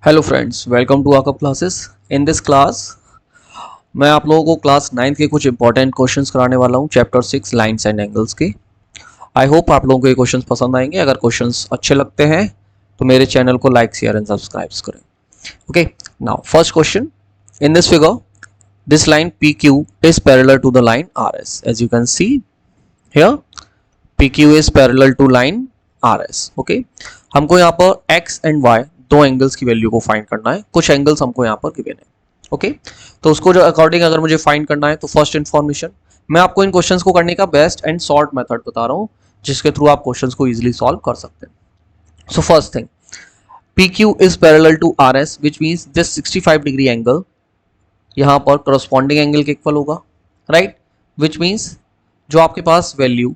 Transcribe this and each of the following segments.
Hello friends, welcome to आकअप classes. In this class मैं आप लोगों को क्लास 9 के कुछ इंपॉर्टेंट क्वेश्चंस कराने वाला हूं, चैप्टर 6 लाइन्स एंड एंगल्स के। आई होप आप लोगों को ये क्वेश्चंस पसंद आएंगे। अगर क्वेश्चंस अच्छे लगते हैं तो मेरे चैनल को लाइक शेयर एंड सब्सक्राइब करें। Okay, now first question. In this figure this line P Q is parallel to the line R S. As you can see here P Q is parallel to line R S. Okay, हमको यहाँ पर X and Y दो angles की value को find करना है। कुछ angles हमको यहाँ पर गिवन है। ओके, तो उसको जो अकॉर्डिंग अगर मुझे फाइंड करना है तो फर्स्ट इन्फॉर्मेशन मैं आपको इन क्वेश्चंस को करने का बेस्ट एंड शॉर्ट मेथड बता रहा हूँ, जिसके थ्रू आप क्वेश्चंस को इजीली सॉल्व कर सकते हैं। So first thing, PQ is parallel to RS which means this 65 degree angle यहाँ पर करस्पॉन्डिंग एंगल के इक्वल होगा, राइट। विच मीन्स जो आपके पास वैल्यू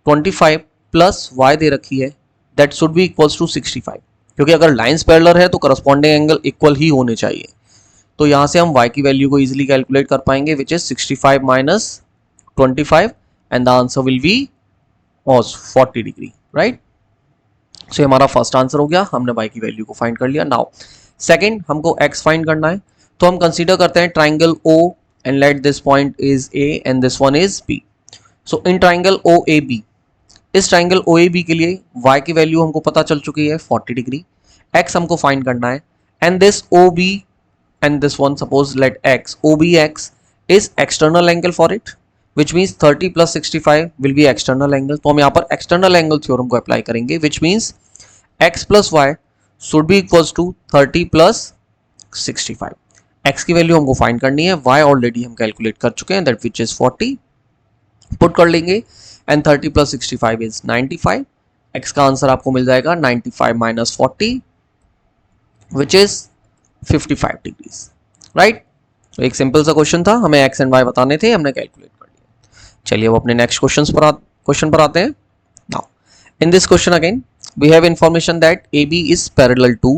25 प्लस y दे रखी है that should be equals to 65, क्योंकि अगर लाइंस पैरेलल है तो करस्पॉन्डिंग एंगल इक्वल ही होने चाहिए। तो यहां से हम y की वैल्यू को इजीली कैलकुलेट कर पाएंगे, which is 65 minus 25 and the answer will be 40 degree, right. So हमारा फर्स्ट आंसर हो गया, हमने y की वैल्यू को फाइंड कर लिया। नाउ सेकंड, हमको x फाइंड करना है, तो हम कंसीडर करते हैं triangle O and let this point is A and this one is B। So in triangle OAB, इस ट्राइंगल OAB के लिए y की वैल्यू हमको पता चल चुकी है 40 डिग्री, x हमको फाइंड करना है and this OB and this one, suppose let x OBX is external angle for it, which means 30 plus 65 will be external angle। तो हम यहाँ पर external angle थ्योरम को अप्लाई करेंगे, which means x plus y should be equals to 30 plus 65। x की value हमको find करनी है, y ऑलरेडी हम कैलकुलेट कर चुके हैं दैट विच इज 40, पुट कर लेंगे एंड 30 प्लस 65 इज 95। x का आंसर आपको मिल जाएगा 95 minus 40 which is 55 degrees, right. तो एक सिंपल सा क्वेश्चन था, हमें एक्स एंड वाई बताने थे, हमने कैलकुलेट कर लिया। चलिए अब अपने नेक्स्ट क्वेश्चन पर आते हैं। Now in this question again we have information that AB is parallel to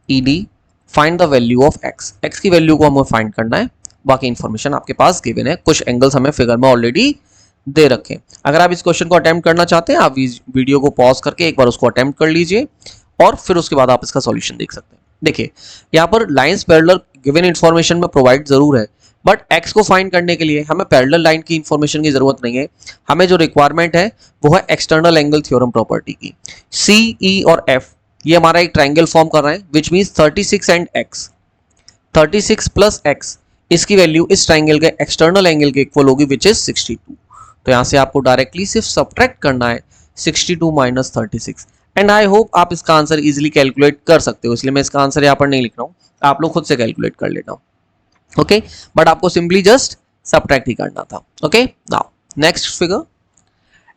ED, find the value of x। x की वैल्यू को हमें फाइंड करना है, बाकी इंफॉर्मेशन आपके पास गिवन है, कुछ एंगल्स हमें फिगर में ऑलरेडी दे रखे। अगर आप इस क्वेश्चन को अटेम्प्ट करना चाहते हैं, आप वीडियो को पॉज करके एक बार उसको अटेम्प्ट कर लीजिए और फिर उसके बाद आप इसका सॉल्यूशन देख सकते हैं। देखिए यहाँ पर लाइंस पैरेलल गिवन इंफॉर्मेशन में प्रोवाइड जरूर है, बट x को फाइंड करने के लिए हमें पैरेलल लाइन की इंफॉर्मेशन की जरूरत नहीं है। हमें जो रिक्वायरमेंट है वो है एक्सटर्नल एंगल थ्योरम प्रॉपर्टी की। C, E और F ये हमारा एक ट्राइंगल फॉर्म कर रहे हैं, which means 36 and x, 36 plus x, इसकी वैल्यू इस ट्राइंगल के एक्सटर्नल एंगल के इक्वल होगी, विच इज 62। तो यहाँ से आपको डायरेक्टली सिर्फ सब्ट्रैक्ट करना है 62 माइनस 36 एंड आई होप आप इसका आंसर इजीली कैलकुलेट कर सकते हो, इसलिए मैं इसका आंसर यहाँ पर नहीं लिख रहा हूँ, आप लोग खुद से कैलकुलेट कर लेना। ओके, बट आपको सिंपली जस्ट सब्ट्रैक्ट ही करना था। Okay, now next figure.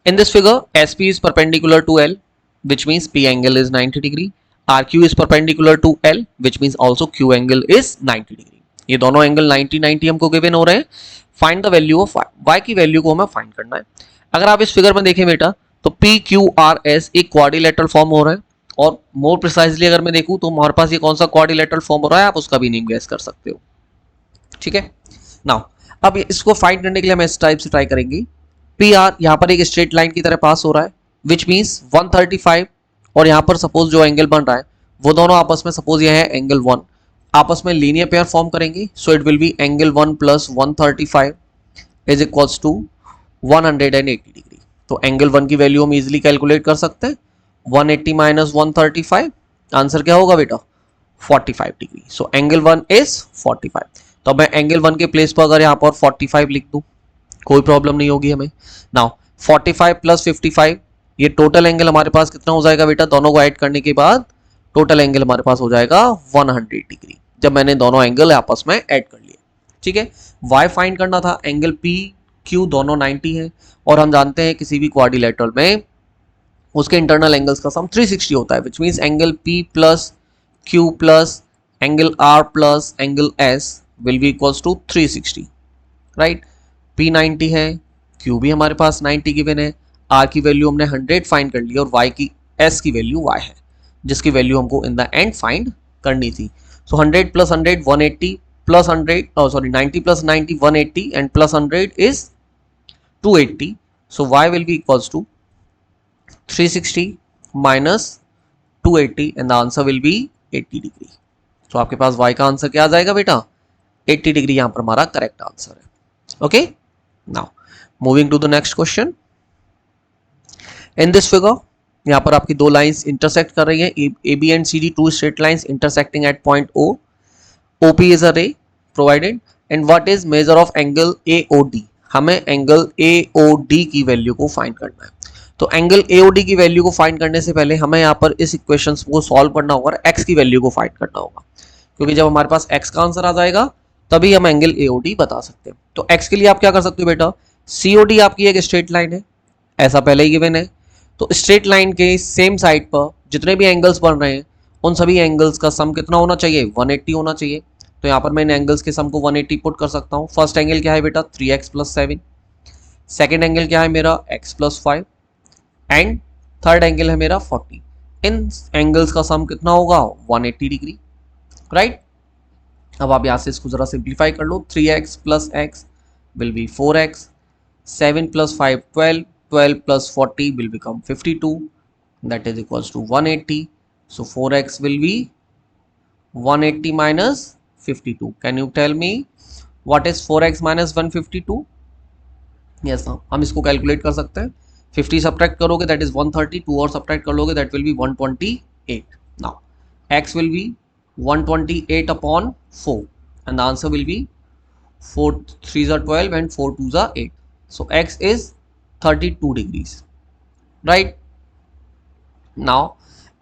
In this figure SP is perpendicular to L, which means P angle is 90 degree, RQ is perpendicular to L, which means also Q angle is 90 degree। ये दोनों angle 90 हमको given हो रहे हैं। Find the value of y की value को हमें find करना है। अगर आप इस फिगर में देखें बेटा तो PQRS एक क्वाड्रिलेटरल फॉर्म हो रहा है, और मोर प्रिसाइजली अगर मैं देखूं तो हमारे पास ये कौन सा क्वाड्रिलेटरल फॉर्म हो रहा है, आप उसका भी नेम गैस कर सकते हो। ठीक है, नाउ अब इसको फाइंड करने के लिए हम इस टाइप से ट्राई करेंगे। PR यहाँ पर एक स्ट्रेट लाइन की तरह पास हो रहा है, विच मीन्स 135, और यहाँ पर सपोज जो एंगल बन रहा है वो दोनों आपस में, सपोज यह है एंगल 1, आपस में लीनियर पेयर फॉर्म करेंगे। So it will be angle 1 plus 135 is equals to 180 degree. तो एंगल 1 की वैल्यू हम इजीली कैलकुलेट कर सकते हैं, 180 माइनस 135, आंसर क्या होगा बेटा 45 डिग्री। So angle 1 is 45। तो मैं एंगल 1 के प्लेस पर अगर यहाँ पर 45 लिख दूं कोई प्रॉब्लम नहीं होगी हमें। नाउ 45 प्लस 55, ये टोटल एंगल हमारे पास कितना हो जाएगा बेटा, दोनों को ऐड करने के बाद टोटल एंगल हमारे पास हो जाएगा 100 डिग्री, जब मैंने दोनों एंगल आपस में ऐड कर लिए। ठीक है, y फाइंड करना था, एंगल P Q दोनों 90 है, और हम जानते हैं किसी भी क्वाड्रिलेटरल में उसके इंटरनल एंगल्स का सम 360 होता है, which means angle P plus Q plus angle R plus angle S will be equals to 360, right. P 90 है, Q भी हमारे पास 90 गिवन है, R की वैल्यू हमने 100 फाइंड कर ली, और Y की S की वैल्यू Y है, जिसकी वैल्यू हमको इन द एंड फाइंड करनी थी। सो 100 plus 100 180 plus 100 sorry 90 plus 90 180 and plus 100 is 280। So y will be equals to 360 minus 280 and the answer will be 80 degree, तो आपके पास y का आंसर क्या आ जाएगा बेटा, 80 डिग्री यहाँ पर हमारा करेक्ट आंसर है। Okay, now moving to the next question. In this figure, यहाँ पर आपकी दो लाइंस इंटरसेक्ट कर रही है, A B and C D, two straight lines intersecting at point O, OP is a ray provided and what is measure of angle AOD। हमें angle AOD की value को फाइंड करना है। तो एंगल AOD की वैल्यू को find करने से पहले हमें यहाँ पर इस इक्वेशन को सॉल्व करना होगा, x की वैल्यू को फाइंड करना होगा, क्योंकि जब हमारे पास x का आंसर आ जाएगा तभी हम एंगल AOD बता सकते हैं। तो x के लिए आप क्या कर सकते हो बेटा, COD आपकी एक स्ट्रेट लाइन है, ऐसा पहले ही गिवन है। तो स्ट्रेट लाइन के सेम साइड पर जितने भी एंगल्स बन रहे हैं उन सभी एंगल्स का सम कितना होना चाहिए, 180 होना चाहिए। तो यहाँ पर मैं इन एंगल्स के सम को 180 पुट कर सकता हूँ। फर्स्ट एंगल क्या है बेटा, 3x + 7, सेकेंड एंगल क्या है मेरा, x + 5 एंड थर्ड एंगल है मेरा 40। इन एंगल्स का सम कितना होगा, 180 डिग्री, राइट। अब आप यहाँ से इसको जरा सिंप्लीफाई कर लो, 3x + x will be 4x, 7 + 5 12, 12 + 40 will become 52, that is equals to 180. So 4x will be 180 minus 52. Can you tell me what is 4x minus 152? Yes, हम इसको कैलकुलेट कर सकते हैं। 50 सब्ट्रैक्ट करोगे दैट इज 130, 2 और सब्ट्रैक्ट कर लोगे that will B 128. Now x will be 128 upon 4 and the answer will be 4 3s are 12 and 4 2s are 8. So x is 32 degrees, right? Now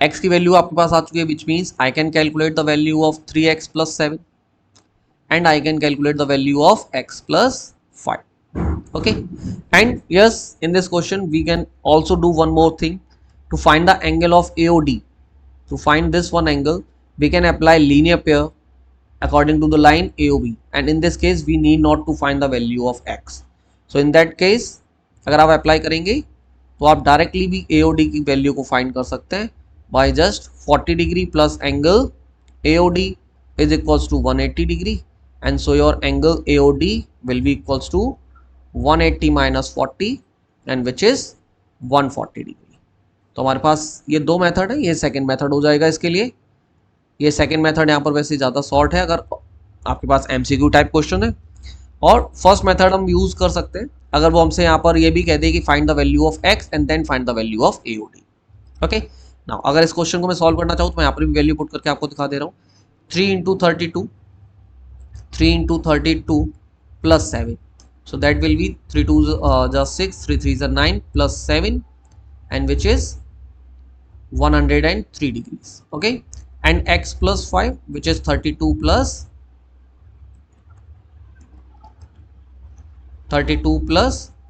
x की वैल्यू आपके पास आ चुकी है, which means I can calculate the value of 3x + 7 and I can calculate the value of x + 5. Okay, and yes, in this question we can also do one more thing to find the angle of AOD. To find this one angle we can apply linear pair according to the line AOB, and in this case we need not to find the value of x. So in that case अगर आप apply करेंगे तो आप directly भी AOD की value को find कर सकते हैं by just 40 degree plus angle AOD is equals to 180 degree, and so your angle AOD will be equals to 180 minus 40 and which is 140 degree. तो हमारे पास ये दो मेथड है, ये सेकंड मेथड हो जाएगा इसके लिए। ये सेकंड मेथड यहाँ पर वैसे ज़्यादा शॉर्ट है अगर आपके पास MCQ टाइप क्वेश्चन है, और फर्स्ट मेथड हम यूज़ कर सकते हैं अगर वो हमसे यहाँ पर ये भी कह दे कि find the value of x and then find the value of AOD। Okay, now अगर इस क्वेश्चन को मैं सॉल्व करना चाहूँ तो मैं यहाँ पर भी वैल्यू पुट करके आपको दिखा दे रहा हूँ। 3 × 32 plus 7, so that will be 3 2s just 6, 3 3s are 9 plus 7 and which is 103 degrees. Okay, and x plus 5 which is 32 plus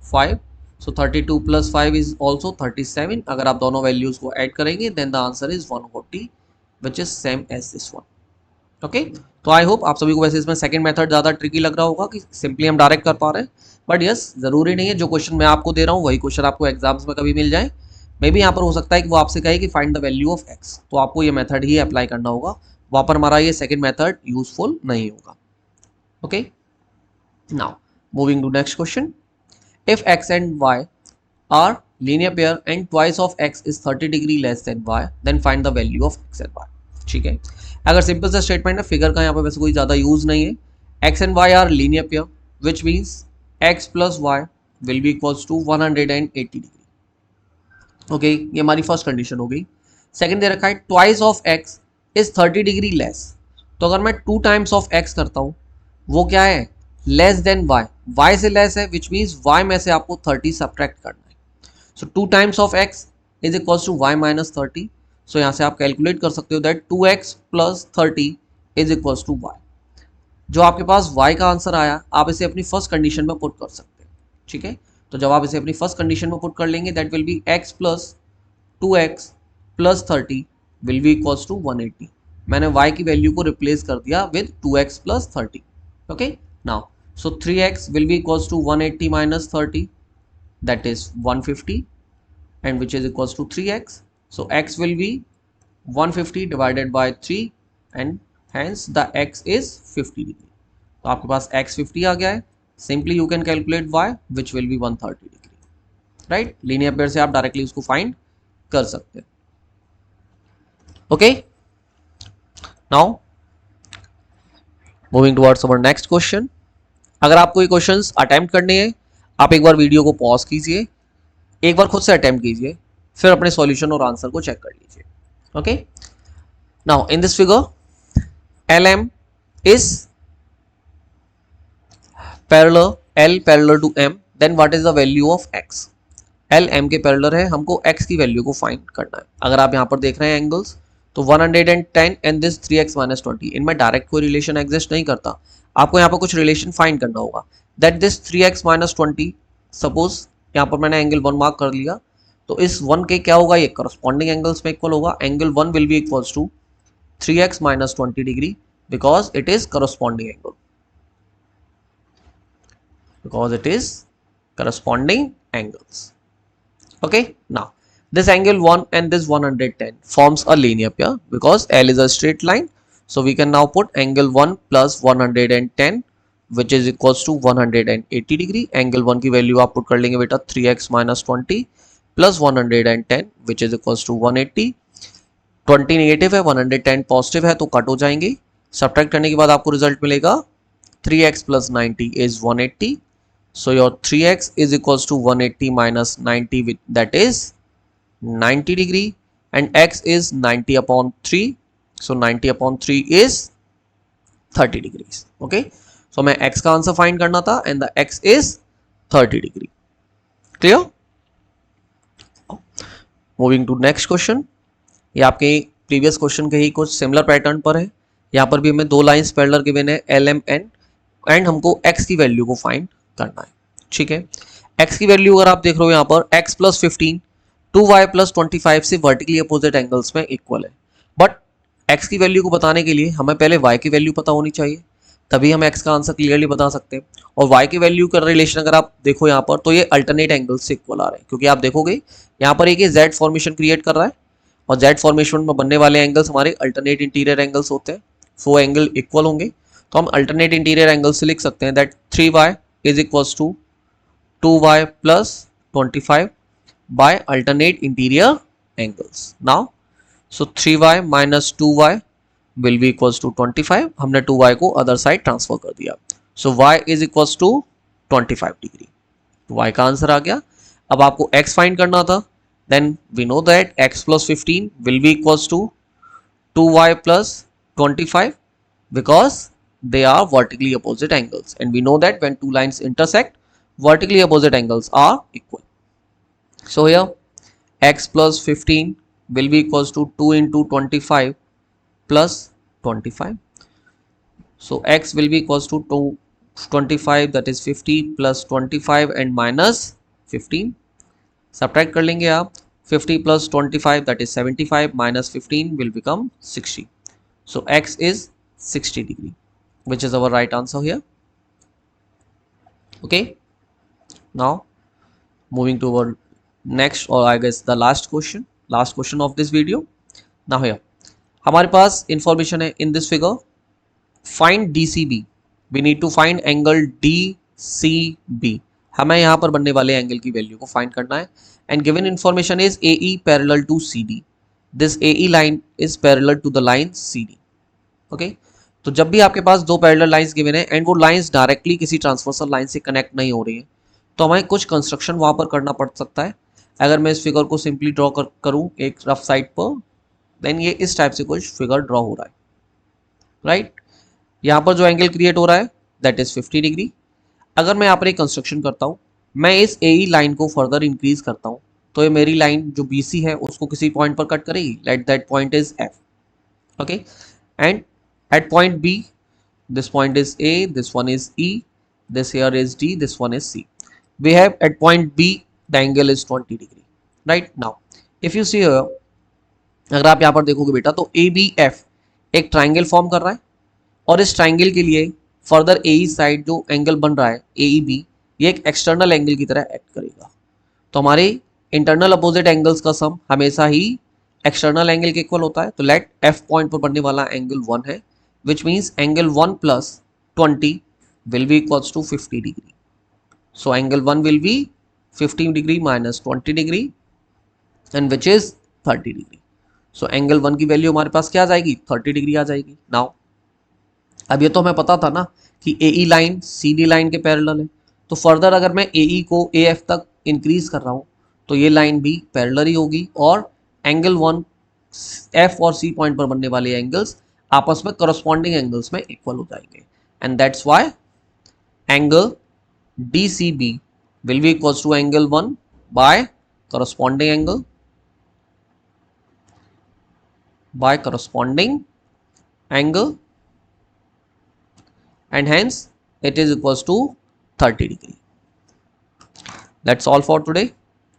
5, so 32 plus 5 is also 37. अगर आप दोनों वैल्यूज को ऐड करेंगे then the answer is 140 which is same as this one. Okay, तो I hope आप सभी को वैसे इसमें सेकंड मेथड ज़्यादा ट्रिकी लग रहा होगा कि सिंपली हम डायरेक्ट कर पा रहे हैं, बट यस ज़रूरी नहीं है जो क्वेश्चन मैं आपको दे रहा हूँ वही क्वेश्चन आपको एग्जाम्स में कभी मिल जाए। मे भी यहाँ पर हो सकता है कि वो आपसे कहे कि find the value of x, तो आपको ये मेथड ही अप्लाई करना होगा, वहाँ पर हमारा ये सेकेंड मेथड यूजफुल नहीं होगा। Okay, now moving to next question. If X and Y are linear pair and twice of X is 30 degree less than Y, then find the value of X and Y. ठीक है, अगर simple सा statement है, figure का यहाँ पर वैसे कोई ज़्यादा यूज नहीं है। X and Y are linear pair which means X plus Y will be equals to 180 degree. Okay, ये हमारी फर्स्ट कंडीशन हो गई। सेकंड दे रखा है twice of X is 30 degree less, तो अगर मैं 2 टाइम्स ऑफ एक्स करता हूँ वो क्या है, लेस देन वाई, वाई से लेस है विच मीन्स वाई में से आपको 30 सब्ट्रैक्ट करना है। So 2 times of X is equals to Y minus 30। So यहाँ से आप कैलकुलेट कर सकते हो that 2x plus 30 is equals to Y. जो आपके पास y का आंसर आया आप इसे अपनी फर्स्ट कंडीशन में पुट कर सकते हैं। ठीक है, तो जब आप इसे अपनी फर्स्ट कंडीशन में पुट कर लेंगे that will be x plus 2x plus 30 will be equals to 180। मैंने y की वैल्यू को रिप्लेस कर दिया with 2x plus 30। Okay, now so 3x will be equals to 180 minus 30 that is 150 and which is equals to 3x. So x will be 150 divided by 3 and hence the x is 50 degree. तो आपके पास x 50 आ गया है। Simply you can calculate y which will be 130 degree. Right? Linear pair से आप directly उसको find कर सकते हैं। Okay? Now moving towards our next question. अगर आपको ये क्वेश्चंस अटेम्प्ट करने हैं, आप एक बार वीडियो को पॉज कीजिए, एक बार खुद से अटेम्प्ट कीजिए, फिर अपने सॉल्यूशन और आंसर को चेक कर लीजिए। Okay, now in this figure L M is parallel, L parallel to M, then what is the value of X. L M के पैरेलल है, हमको एक्स की वैल्यू को फाइंड करना है। अगर आप यहां पर देख रहे हैं एंगल्स, तो 110 एंड दिस 3x माइनस 20, इनमें डायरेक्ट कोई रिलेशन एग्जिस्ट नहीं करता। आपको यहाँ पर कुछ रिलेशन फाइंड करना होगा। That this 3x minus 20, suppose यहाँ पर मैंने एंगल 1 मार्क कर लिया, तो इस 1 के क्या होगा, ये करस्पॉन्डिंग एंगल्स में इक्वल होगा। Angle 1 will be equals to 3x minus 20 degree because it is corresponding angle, because it is corresponding angles. Okay, now this angle 1 and this 110 forms a linear pair because L is a straight line. So we can now put angle 1 plus 110 which is equals to 180 degree. Angle 1 की value आप put कर लेंगे बेटा 3x minus 20 plus 110 which is equals to 180. 20 negative है, 110 positive है, तो cut हो जाएंगे। सब्ट्रैक्ट करने के बाद आपको रिजल्ट मिलेगा 3x plus 90 is 180. So your 3x is equals to 180 minus 90, that is 90 degree, and x is 90 upon 3. So 90 upon 3 is 30 degrees. Okay, so मैं x का आंसर फाइंड करना था and the x is 30 degree. Clear? Moving to next question. ये आपके previous question के ही कुछ similar pattern पर है। यहाँ पर भी हमें दो लाइंस पैरेलल गिवन है एल एम एन, एंड हमको x की वैल्यू को फाइंड करना है। ठीक है, x की वैल्यू अगर आप देख रहे हो यहाँ पर x प्लस 15 2y प्लस 25 से वर्टिकली अपोजिट एंगल्स में इक्वल है। बट x की वैल्यू को बताने के लिए हमें पहले y की वैल्यू पता होनी चाहिए, तभी हम x का आंसर क्लियरली बता सकते हैं। और y की वैल्यू का रिलेशन अगर आप देखो यहाँ पर, तो ये अल्टरनेट एंगल्स से इक्वल आ रहे हैं, क्योंकि आप देखोगे यहाँ पर एक Z फॉर्मेशन क्रिएट कर रहा है और Z फॉर्मेशन में बनने वाले एंगल्स हमारे अल्टरनेट इंटीरियर एंगल्स होते हैं, वो एंगल इक्वल होंगे। तो हम अल्टरनेट इंटीरियर एंगल से लिख सकते हैं that 3y is equals to 2y plus 25 by alternate interior angles. Now, so 3y minus 2y will be equals to 25. हमने 2y को अदर साइड ट्रांसफर कर दिया, so y is equals to 25 degree. y का answer आ गया। अब आपको x find करना था, then we know that x plus 15 will be equals to 2y plus 25 because they are vertically opposite angles, and we know that when two lines intersect, vertically opposite angles are equal. So here x plus 15 will be equals to 2 into 25 plus 25. So x will be equals to 25, that is 50 plus 25 and minus 15. Subtract कर लेंगे आप, 50 plus 25 that is 75 minus 15 will become 60. So x is 60 degree, which is our right answer here. Okay. Now moving to our next, or I guess the last question of this video. Now here हमारे पास information है in this figure, find DCB. We need to find angle DCB. हमें यहाँ पर बनने वाले angle की value को find करना है, and given information is AE parallel to CD. This AE line is parallel to the line CD. Okay, तो जब भी आपके पास दो पैरेलल लाइंस गिवन है एंड वो लाइंस डायरेक्टली किसी ट्रांसवर्सल लाइन से कनेक्ट नहीं हो रही है, तो हमें कुछ कंस्ट्रक्शन वहां पर करना पड़ सकता है। अगर मैं इस फिगर को सिंपली ड्रॉ करूं एक रफ साइड पर, देन ये इस टाइप से कुछ फिगर ड्रॉ हो रहा है, राइट। यहाँ पर जो एंगल क्रिएट हो रहा है दैट इज 50 डिग्री। अगर मैं यहाँ पर एक कंस्ट्रक्शन करता हूँ, मैं इस AE लाइन को फर्दर इंक्रीज करता हूँ, तो ये मेरी लाइन जो BC है उसको किसी पॉइंट पर कट करेगी, let that point is F. Okay, and at point B, this point is A, this one is E, this here is D, this one is C. We have at point B the angle is 20 degree. Right now, if you see here, अगर आप यहाँ पर देखोगे बेटा, तो ABF एक triangle form कर रहा है, और इस ट्राइंगल के लिए फर्दर AE साइड जो एंगल बन रहा है AEB, ये एक एक्सटर्नल एंगल की तरह एक्ट करेगा। तो हमारे इंटरनल अपोजिट एंगल्स का सम हमेशा ही एक्सटर्नल एंगल के इक्वल होता है। तो लेट F पॉइंट पर बनने वाला एंगल 1 है, which means angle 1 plus 20 will be equals to 50 degree. So angle 1 will be 15 degree minus 20 degree, and which is 30 degree. So angle 1 की वैल्यू हमारे पास क्या आ जाएगी, 30 डिग्री आ जाएगी। Now अब ये तो हमें पता था ना कि AE लाइन CD लाइन के पैरेलल है, तो फर्दर अगर मैं AE को AF तक इंक्रीज कर रहा हूँ तो ये लाइन भी पैरेलल ही होगी, और एंगल वन F और C पॉइंट पर बनने वाले एंगल्स आपस में करस्पॉन्डिंग एंगल्स में इक्वल हो जाएंगे, and that's why angle DCB will be equals to angle 1 by corresponding angle and hence it is equals to 30 degree. That's all for today.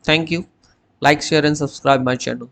Thank you. Like, share and subscribe my channel.